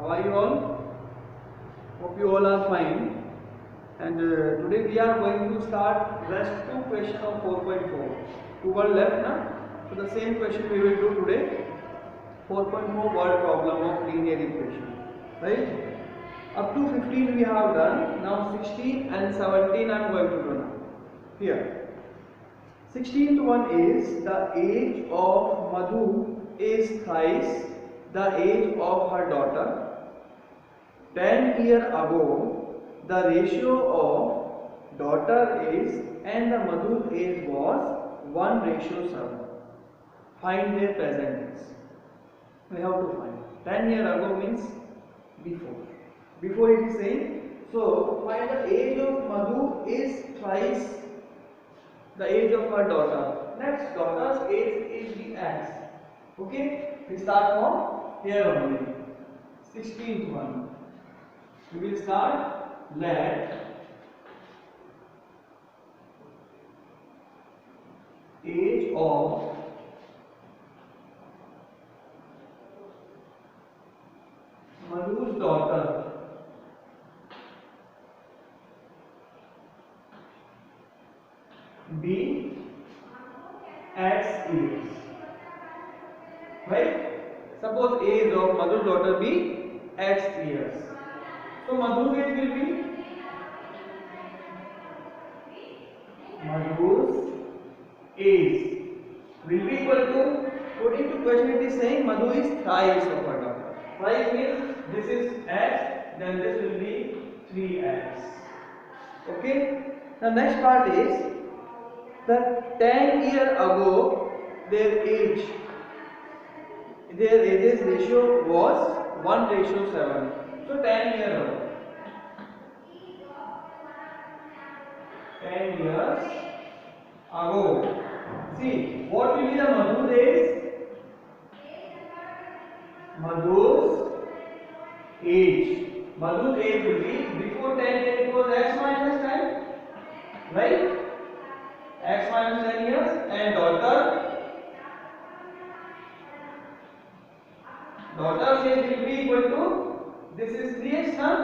How are you all? Hope you all are fine. And today we are going to start rest 2 question of 4.4. 2 were left now. So the same question we will do today. 4.4 word problem of linear equation. Right? Up to 15 we have done. Now 16 and 17 I am going to do now. Here. 16th one is the age of Madhu is thrice the age of her daughter. 10 years ago, the ratio of daughter is and the Madhu's age was 1:7. Find their present age. We have to find. 10 years ago means before. Before it is saying, so find the age of Madhu is thrice the age of her daughter. Next, daughter's age is the x. Okay, we start from here only. 16th one. We will start. Let age of Madhu's daughter be x years. Right? Suppose age of Madhu's daughter be x years. So Madhu's age will be equal to, according to question it is saying Madhu is thrice of her daughter. Thrice means this is x, then this will be 3x. Okay. The next part is that 10 years ago their ages ratio was 1:7. So 10 years ago. 10 years ago. See, what will be the Madhu's age? Madhu's age will be, before 10 years it was x minus 10. Right? X minus 10 years, and daughter's age will be equal to, this is 3x now.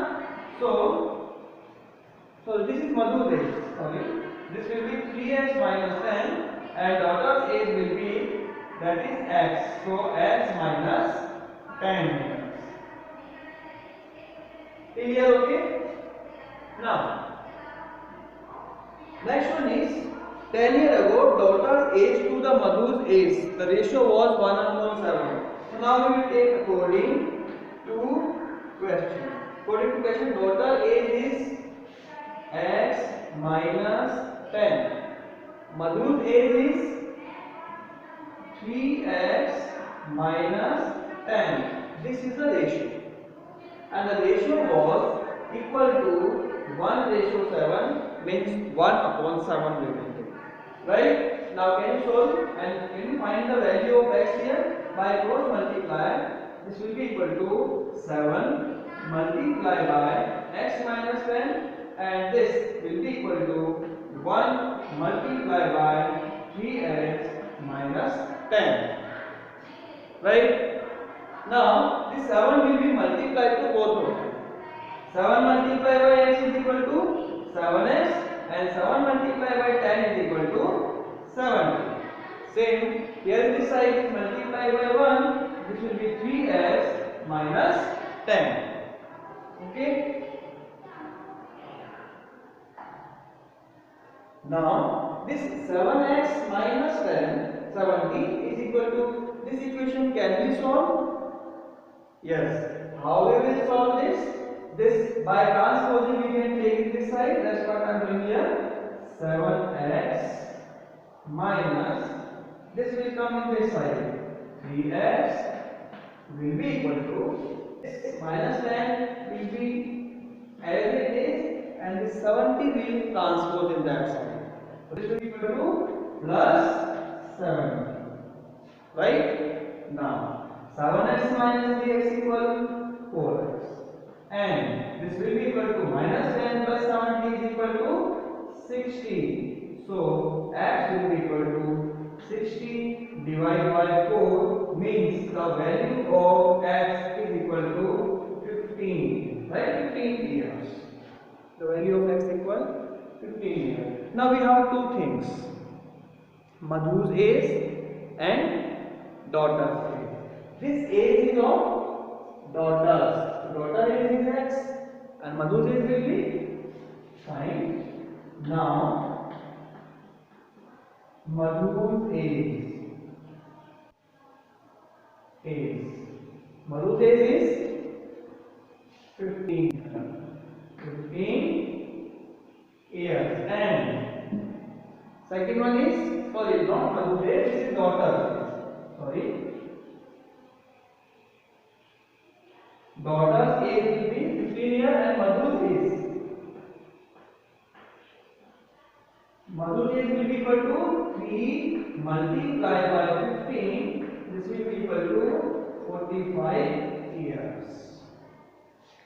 So this is Madhu's age. Sorry, this will be 3x minus 10, and daughter's age will be, that is x. So x minus 10 years. Clear? Okay. Now, next one is 10 years ago daughter's age to the Madhu's age. The ratio was 1:7. So now we will take according to question. According to question, daughter age is x minus 10. Madhu's age is 3x minus 10. This is the ratio. And the ratio was equal to 1:7, means 1/7 we will take. Right? Now can you solve and can you find the value of x here? By cross multiply, this will be equal to 7 multiplied by x minus 10, and this will be equal to 1 multiplied by 3x minus 10. Right? Now this 7 will be multiplied to both of them. 7 multiplied by x is equal to 7x, and 7 multiplied by 10 is equal to 70. Same, here this side is multiplied by 1, this will be 3x minus 10. Okay. Now this 7x minus 10, 70 is equal to, this equation can be solved? Yes. How we will solve this? This by transposing we can take it this side. That's what I am doing here. 7x minus, this will come in this side. 3x will be equal to minus 10 will be as it is, and this 70 will transpose in that side. So this will be equal to plus 70. Right? Now 7x minus 3x equal 4x. And this will be equal to minus 10 plus 70 is equal to 60. So x will be equal to 60 divided by 4, means the value of x is equal to The value of x equal 15 years. Now we have two things, Madhu's age and daughter's age. This age is of daughters. Daughter age is x and Madhu's age will be fine. Now Madhu's age is 15 years, and second one is, sorry, not Madhu's age, this is daughter. Sorry, daughter's age will be 15 years and Madhu's age will be equal to 3 multiplied by 15. This will be equal to 45 years.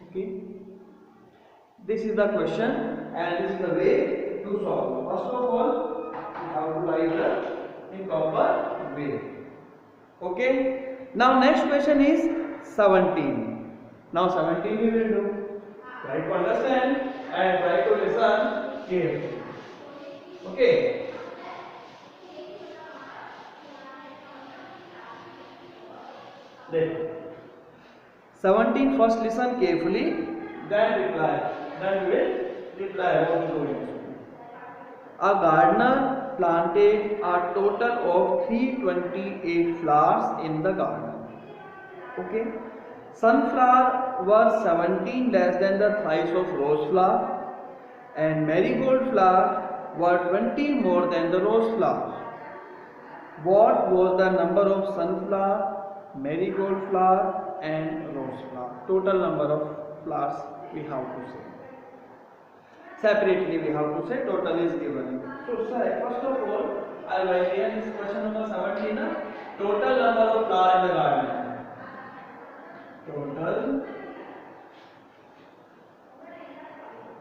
Okay. This is the question and this is the way to solve. First of all, we have to write in proper way. Okay. Now next question is 17. Now 17 we will do. Try to understand and try to listen carefully. Okay. Then 17, first listen carefully, then reply. Then we will reply what is going on. A gardener planted a total of 328 flowers in the garden. Okay. Sunflower were 17 less than the price of rose flower, and marigold flower were 20 more than the rose flower. What was the number of sunflower, marigold flower and rose flower? Total number of flowers we have to say. Separately we have to say total is given. So first of all, I will write here this question number 17. Total number of flowers in the garden. Total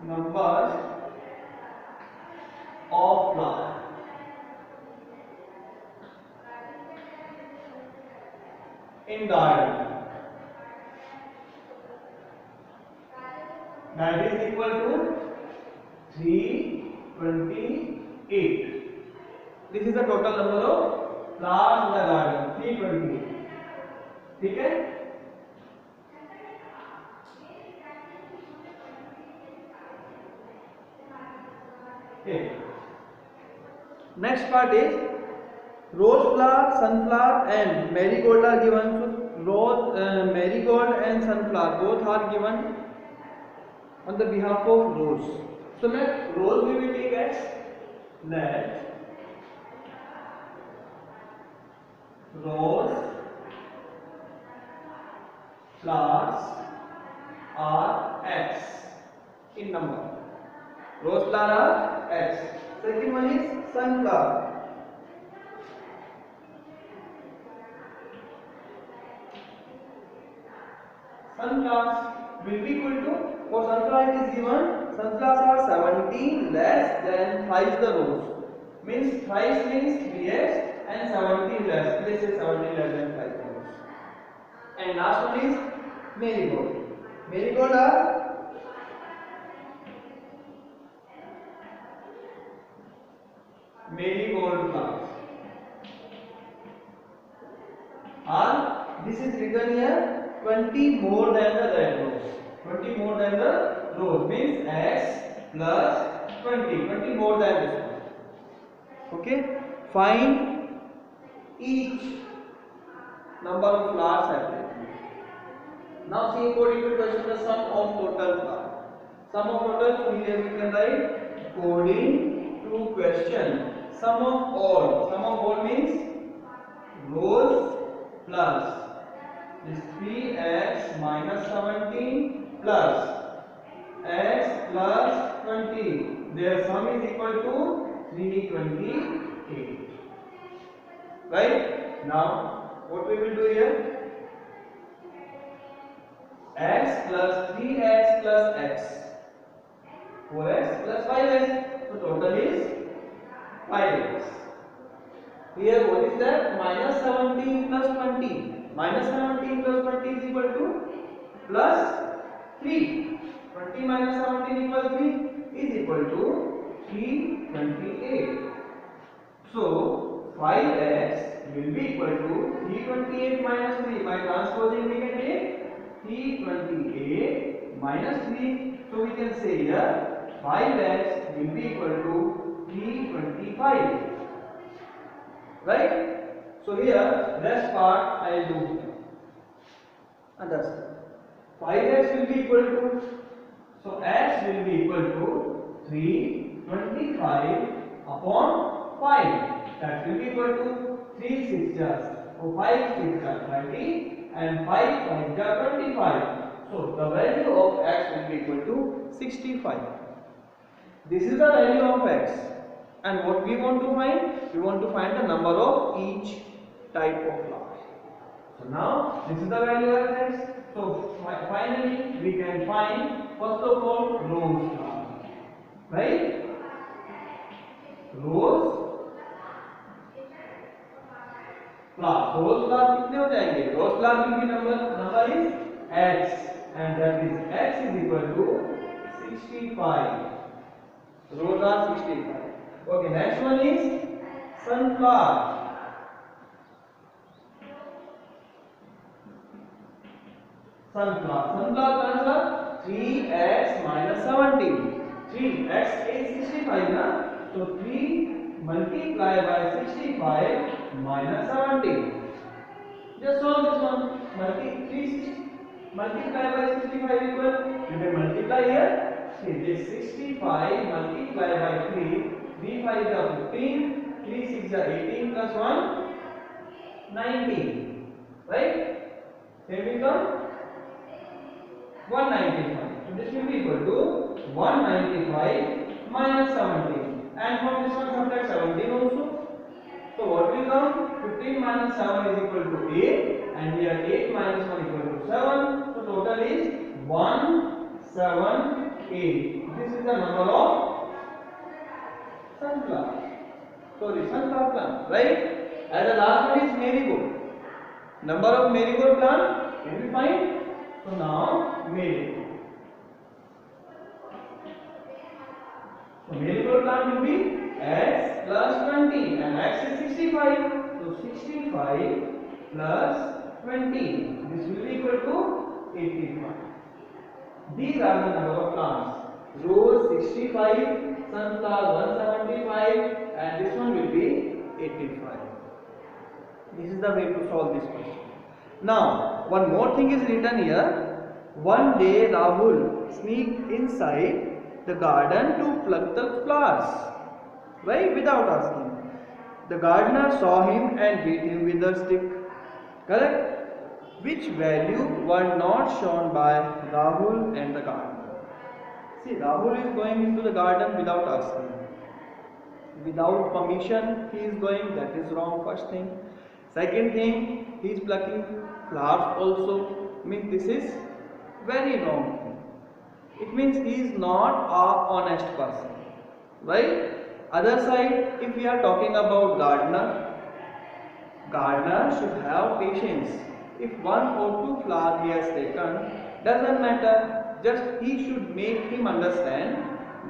numbers of flowers in garden, that is equal to 328. This is the total number of flowers in the garden, 328. ठीक है? Okay. Next part is rose flower, sunflower and marigold are given. So rose, marigold and sunflower both are given on the behalf of rose. So let rose we will take as let rose flowers are x in number. Rose flower are x. Second one is sunflower. Sunflowers will be equal to, for sunflower it is given, sunflowers are 17 less than thrice the rose. Means thrice means 3x and 17 less. This is 17 less than thrice the rose. And last one is marigold. Marigold are marigold flowers. And this is written here 20 more than the red rose. 20 more than the rose means x plus 20. 20 more than this one. Okay. Find each number of flowers separately. Now see according to question the sum of total flower. Sum of total, so here we can write according to question. Sum of all means rose plus this 3x minus 17 plus x plus 20. Their sum is equal to 328. Right? Now what we will do here? X plus 3x plus x. 4x plus 5x. So total is 5x. Here what is that? Minus 17 plus 20. Minus 17 plus 20 is equal to plus 3. 20 minus 17 equal 3 is equal to 328. So 5x will be equal to 328 minus 3. By transposing we can take 328 minus 3. So we can say here 5x will be equal to 325. Right? So here rest part I will do here. Understand? 5x will be equal to, so x will be equal to 325 upon 5. That will be equal to 3 6 just, so 5 6 just 30 and 5 5 just 25. So the value of x will be equal to 65. This is the value of x, and what we want to find? We want to find the number of each type of flowers. So now this is the value of x. So finally we can find first of all rose flower, right? Rose flower. Rose flower कितने हो जाएंगे? Rose flower will be number is x, and that is x is equal to 65. Rose are 65. Okay, next one is sunflower. Sunflower answer 3x minus 17. 3x is 65 na? So 3 multiplied by 65 minus 17. Just solve this one. Multiply by 65 equal. You can multiply here. See this 65 multiplied by 3. 3 5 is 15. 3 6 is 18 plus 1 19. Right? Here we come. 195. So this will be equal to 195 minus 17. And from this one subtract 17 also. So what will come? 15 minus 7 is equal to 8. And here 8 minus 1 equal to 7. So total is 178. This is the number of sunflower. Sorry, sunflower plant. Right? And the last one is marigold. Number of marigold plant can we find? So now marigold. So marigold plant will be x plus 20 and x is 65. So 65 plus 20. This will be equal to 85. These are the number of plants. Rose 65, sunflower 175, and this one will be 85. This is the way to solve this question. Now, one more thing is written here. One day Rahul sneaked inside the garden to pluck the flowers, right? Without asking. The gardener saw him and beat him with a stick. Correct? Which value were not shown by Rahul and the gardener? See, Rahul is going into the garden without asking. Without permission he is going, that is wrong, first thing. Second thing, he is plucking flowers also, means this is very wrong thing. It means he is not an honest person, right? Other side, if we are talking about gardener should have patience. If 1 or 2 flowers he has taken, doesn't matter, just he should make him understand,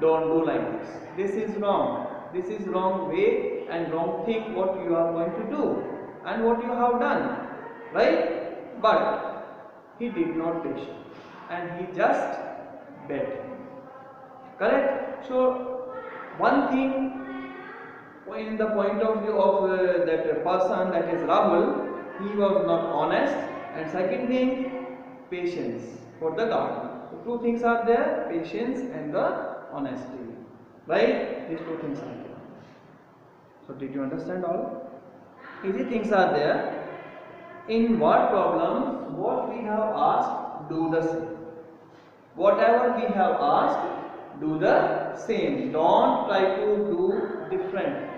don't do like this. This is wrong. This is wrong way and wrong thing what you are going to do and what you have done, right? But he did not patient and he just bet. Correct? So one thing in the point of view of that person, that is Rahul, he was not honest, and second thing, patience for the gardener. So two things are there, patience and the honesty, right? These two things are there. So did you understand all? Easy things are there. In what problems, what we have asked, do the same. Whatever we have asked, do the same. Don't try to do different.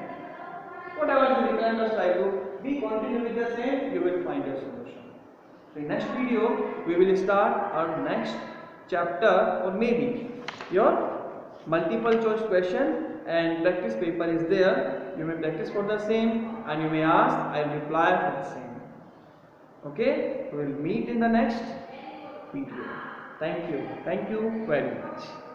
Whatever is written, just try to be continue with the same, you will find a solution. So in next video, we will start our next chapter, or maybe your multiple choice question and practice paper is there. You may practice for the same and you may ask, I will reply for the same. Okay, we will meet in the next video. Thank you very much.